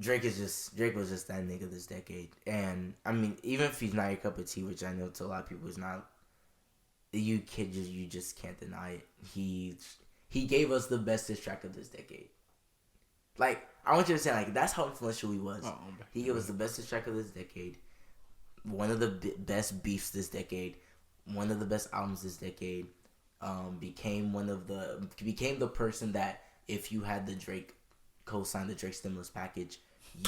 Drake was just that nigga this decade, and I mean, even if he's not your cup of tea, which I know to a lot of people is not, you just can't deny it. He gave us the best diss track of this decade. Like, I want you to say, like, that's how influential he was. He gave us the best diss track of this decade, one of the best beefs this decade, one of the best albums this decade. Became the person that if you had the Drake co-sign the Drake stimulus package,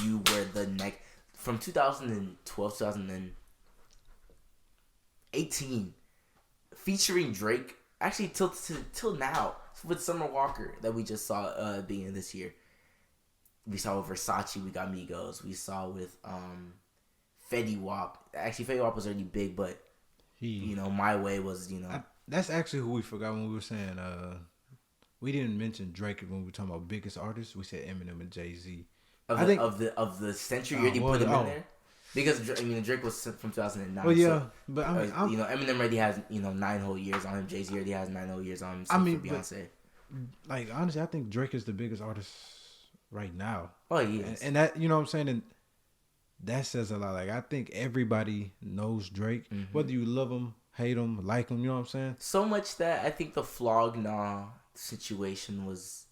you were the next from 2012 2018 featuring Drake actually till now with Summer Walker that we just saw at the beginning of this year. We saw with Versace, we got Migos, we saw with Fetty Wap. Actually Fetty Wap was already big, but My Way was that's actually who we forgot when we were saying we didn't mention Drake when we were talking about biggest artists. We said Eminem and Jay-Z. Of the century, you already put him in there because Drake was from 2009. Well, yeah, so, but Eminem already has 9 whole years on him. Jay-Z already has 9 whole years on him. For Beyonce, like honestly, I think Drake is the biggest artist right now. Oh, he is, and that what I'm saying, and that says a lot. Like I think everybody knows Drake, whether you love him, hate him, like him. You know what I'm saying? So much that I think the Flog Gnaw situation was.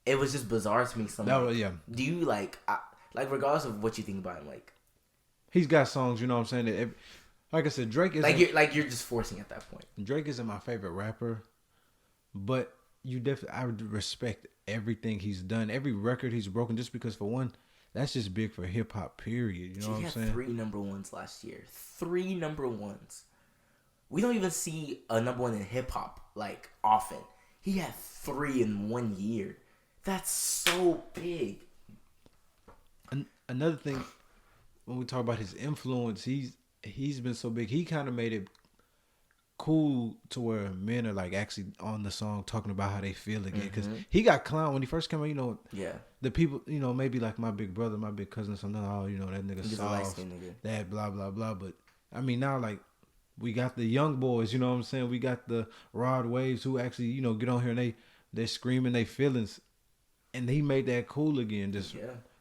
It was just bizarre to me. Do you like regardless of what you think about him, like he's got songs, you know what I'm saying? That like I said, Drake is you're just forcing at that point. Drake isn't my favorite rapper, but I would respect everything he's done, every record he's broken, just because for one, that's just big for hip hop. Period. You know what I'm saying? 3 number ones last year. 3 number ones. We don't even see a number one in hip hop like often. He had 3 in 1 year. That's so big. Another thing, when we talk about his influence, he's been so big. He kind of made it cool to where men are like actually on the song talking about how they feel again. Because he got clowned when he first came out. Yeah. The people, maybe like my big brother, my big cousin, something. Oh, that nigga soft, that blah blah blah. But I mean now like. We got the young boys, you know what I'm saying? We got the Rod Waves who actually, get on here and they're screaming their feelings. And he made that cool again. Just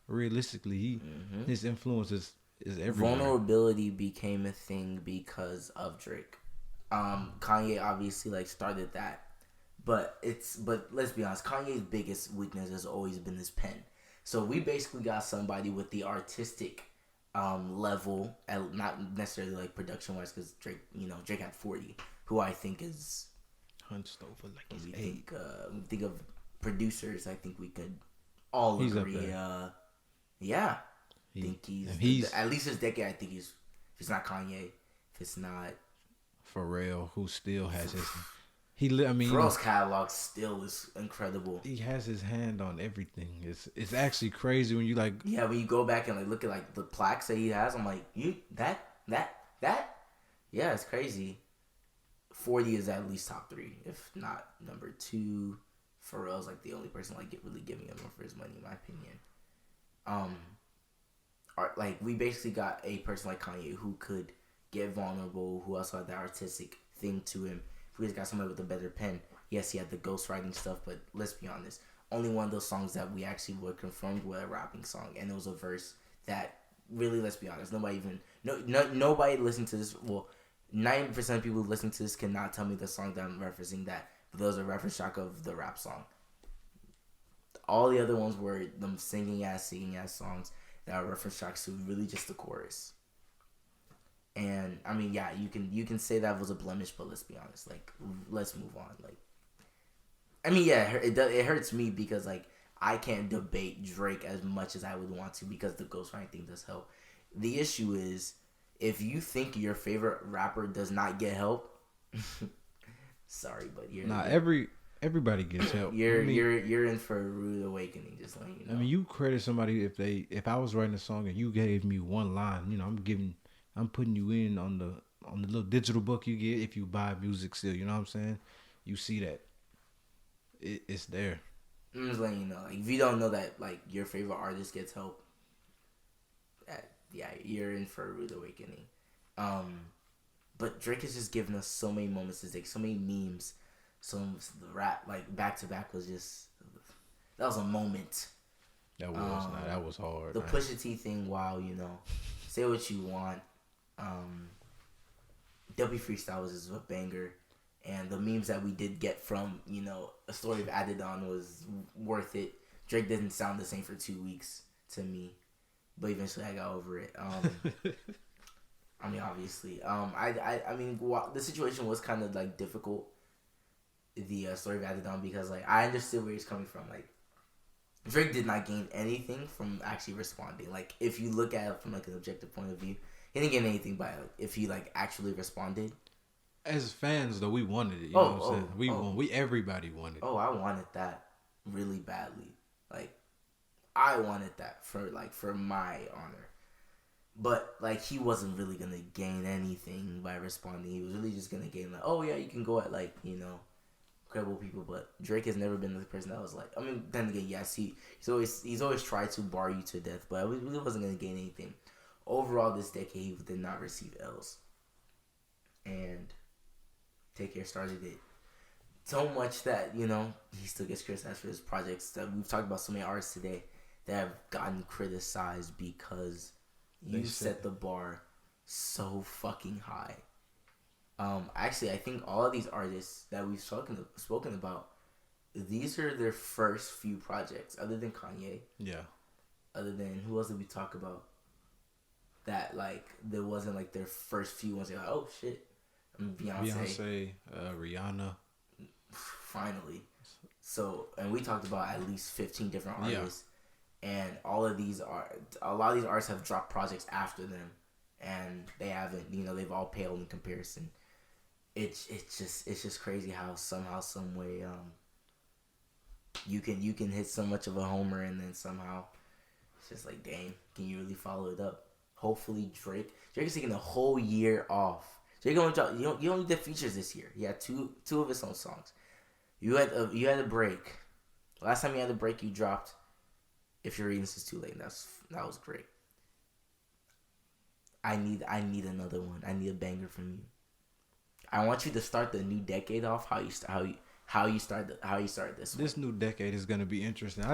realistically, his influence is everywhere. Vulnerability became a thing because of Drake. Kanye obviously started that. But let's be honest, Kanye's biggest weakness has always been his pen. So we basically got somebody with the artistic level, not necessarily like production wise, because Drake had 40, who I think is hunched over like he's 8. Think of producers. I think we could all agree. I think he's at least this decade. I think if it's not Kanye, if it's not Pharrell, who still has his. Pharrell's catalog still is incredible. He has his hand on everything. It's actually crazy when you like. Yeah, when you go back and look at the plaques that he has, I'm like, that. Yeah, it's crazy. 40 is at least top 3, if not number 2. Pharrell's the only person really giving him for his money, in my opinion. We basically got a person like Kanye who could get vulnerable, who also had that artistic thing to him. If we just got somebody with a better pen, yes, he had the ghostwriting stuff, but let's be honest, only one of those songs that we actually were confirmed with a rapping song, and it was a verse that really, let's be honest, nobody listening to this. Well, 90% of people listening to this cannot tell me the song that I'm referencing that. But those are reference track of the rap song. All the other ones were them singing ass songs that are reference tracks to really just the chorus. And I mean, yeah, you can say that was a blemish, but let's be honest. Let's move on. I mean, yeah, it hurts me because I can't debate Drake as much as I would want to because the ghostwriting thing does help. The issue is if you think your favorite rapper does not get help. Sorry, but everybody gets help. You're in for a rude awakening. Just letting you know. I mean, you credit somebody if I was writing a song and you gave me one line, I'm putting you in on the little digital book you get if you buy music still. You know what I'm saying? You see that it's there. I'm just letting you know. If you don't know that your favorite artist gets help, you're in for a rude awakening. But Drake has just given us so many moments to take, so many memes. So the rap back to back was just that was a moment. That was hard. The Pusha T thing, wow, you know, say what you want. W Freestyle was a banger, and the memes that we did get from, you know, A Story of Adidon was worth it. Drake didn't sound the same for 2 weeks to me, but eventually I got over it. I mean, obviously, I mean, the situation was kind of like difficult. The Story of Adidon, because like I understood where he's coming from. Like Drake did not gain anything from actually responding. Like if you look at it from like an objective point of view, he didn't gain anything by like, if he like actually responded. As fans, though, we wanted it. You know what I'm saying? We everybody wanted it. Oh, I wanted that really badly. Like I wanted that for my honor. But like he wasn't really gonna gain anything by responding. He was really just gonna gain like, oh yeah, you can go at like, you know, credible people. But Drake has never been the person that was like, I mean, then again, yes, he's always tried to bar you to death, but it really wasn't gonna gain anything. Overall, this decade he did not receive L's, and Take Care started it so much that, you know, he still gets criticized for his projects. That we've talked about so many artists today that have gotten criticized because you set the bar so fucking high. Actually, I think all of these artists that we've spoken about, these are their first few projects, other than Kanye. Yeah. Other than, who else did we talk about? That like there wasn't like their first few ones. They're like, oh shit, Beyonce, Rihanna. Finally. So, and we talked about at least 15 different artists. Yeah. And a lot of these artists have dropped projects after them, and they haven't, you know, they've all paled in comparison. It's just crazy how somehow, some way, you can hit so much of a homer, and then somehow it's just like, dang, can you really follow it up? Hopefully Drake is taking the whole year off. Drake only dropped, you only did features this year. He had two of his own songs. You had a break. Last time you had a break, you dropped If You're Reading This Is Too Late. That was great. I need another one. I need a banger from you. I want you to start the new decade off how you started this one. This new decade is gonna be interesting.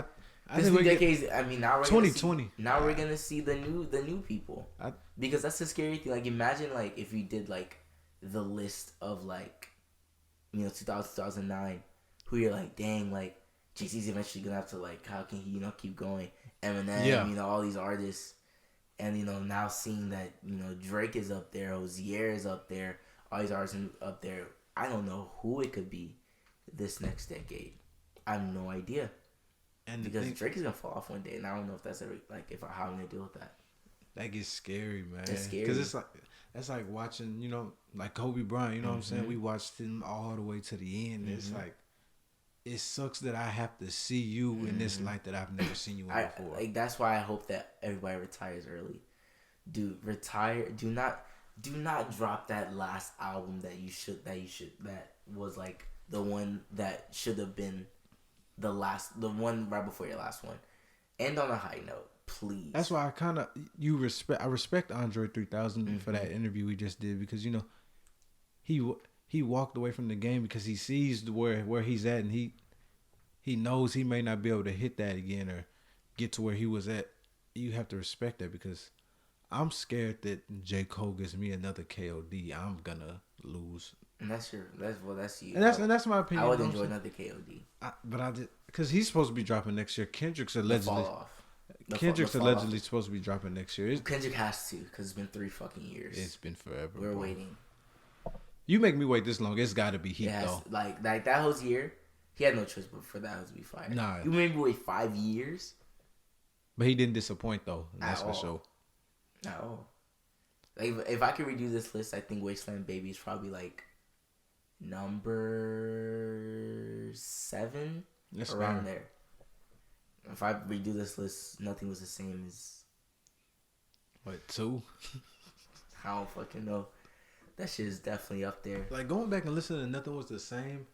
This new decade. I mean, now we're 2020. We're gonna see the new people. Because that's the scary thing. Like, imagine like if you did like the list of like, you know, 2009, who you're like, dang, like Jay-Z's eventually gonna have to like, how can he, you know, keep going? Eminem, you know, all these artists, and you know, now seeing that, you know, Drake is up there, Hozier is up there, all these artists up there. I don't know who it could be this next decade. I have no idea. And because Drake is gonna fall off one day, and I don't know if that's how I'm gonna deal with that. That gets scary, man. It's scary because it's like watching, you know, like Kobe Bryant. You know what I'm saying? We watched him all the way to the end. It's like, it sucks that I have to see you in this light that I've never seen you in before. Like, that's why I hope that everybody retires early. Dude, retire. Do not drop that last album that was like the one that should have been the one right before your last one. End on a high note, please. That's why I respect Andre 3000 for that interview we just did, because, you know, he walked away from the game because he sees where he's at, and he knows he may not be able to hit that again or get to where he was at. You have to respect that, because I'm scared that J. Cole gives me another KOD. I'm gonna lose. And that's you. And that's my opinion. I would enjoy another KOD. Because he's supposed to be dropping next year. Kendrick's allegedly supposed to be dropping next year. Kendrick has to, because it's been 3 fucking years. It's been forever. We're waiting. You make me wait this long. It's got to be heat, though. Like that whole year, he had no choice but for that to be fired. Nah. You made me wait 5 years. But he didn't disappoint, though. That's for sure. No. Like, if I could redo this list, I think Wasteland Baby is probably like number 7. That's around there. If I redo this list, Nothing Was the Same as... What, 2? I don't fucking know. That shit is definitely up there. Like, going back and listening to Nothing Was the Same,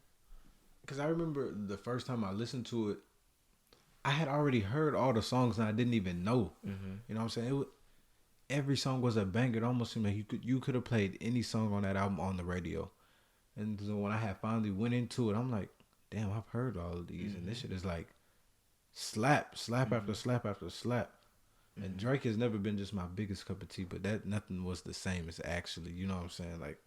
because I remember the first time I listened to it, I had already heard all the songs and I didn't even know. Mm-hmm. You know what I'm saying? Every song was a banger. It almost seemed like you could have played any song on that album on the radio. And so when I had finally went into it, I'm like, damn, I've heard all of these. And this shit is like slap after slap after slap. And Drake has never been just my biggest cup of tea, but that nothing was the same as actually, you know what I'm saying? Like,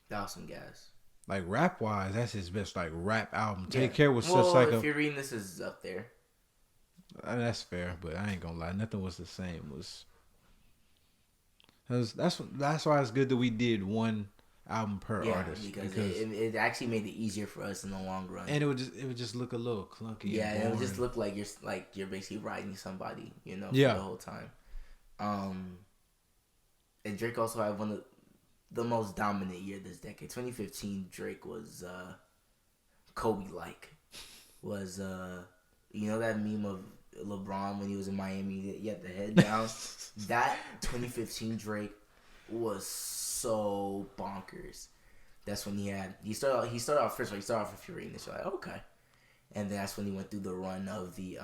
that was some gas. Like rap wise, that's his best like rap album. Take Care was such like if you're reading this is up there. That's fair, but I ain't gonna lie, nothing was the same. That's why it's good that we did one album per artist because it actually made it easier for us in the long run. And it would just look a little clunky. Yeah, and it would just look like you're basically riding somebody, you know, for the whole time. And Drake also had one of the most dominant year this decade. 2015, Drake was Kobe-like. Was you know that meme of LeBron when he was in Miami, he had the head down? That 2015 Drake was so bonkers. That's when he started off first of all, he started off with Fury, and you're like, okay. And that's when he went through the run of the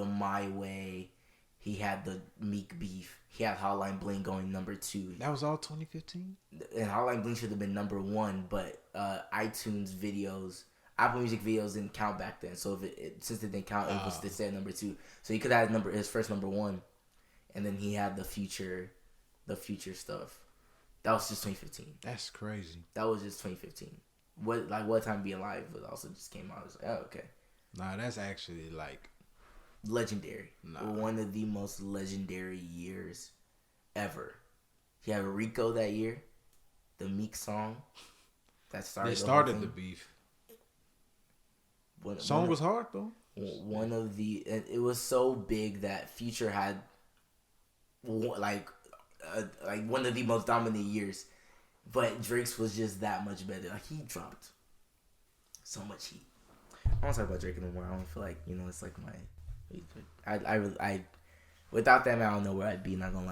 My Way. He had the Meek beef. He had Hotline Bling going number 2. That was all 2015? And Hotline Bling should have been number 1, but iTunes videos, Apple Music videos didn't count back then. So since it didn't count, it was still number 2. So he could have had his first number 1, and then he had the future stuff. That was just 2015. That's crazy. That was just 2015. What Time to Be Alive also just came out. I was like, oh, okay. Nah, that's actually like legendary. One of the most legendary years ever. He had Rico that year, the Meek song that started the beef. Song was hard though. It was so big that Future had like one of the most dominant years, but Drake's was just that much better. Like he dropped so much heat. I don't talk about Drake anymore. I don't feel like it's like my. I without that man, I don't know where I'd be. Not gonna lie.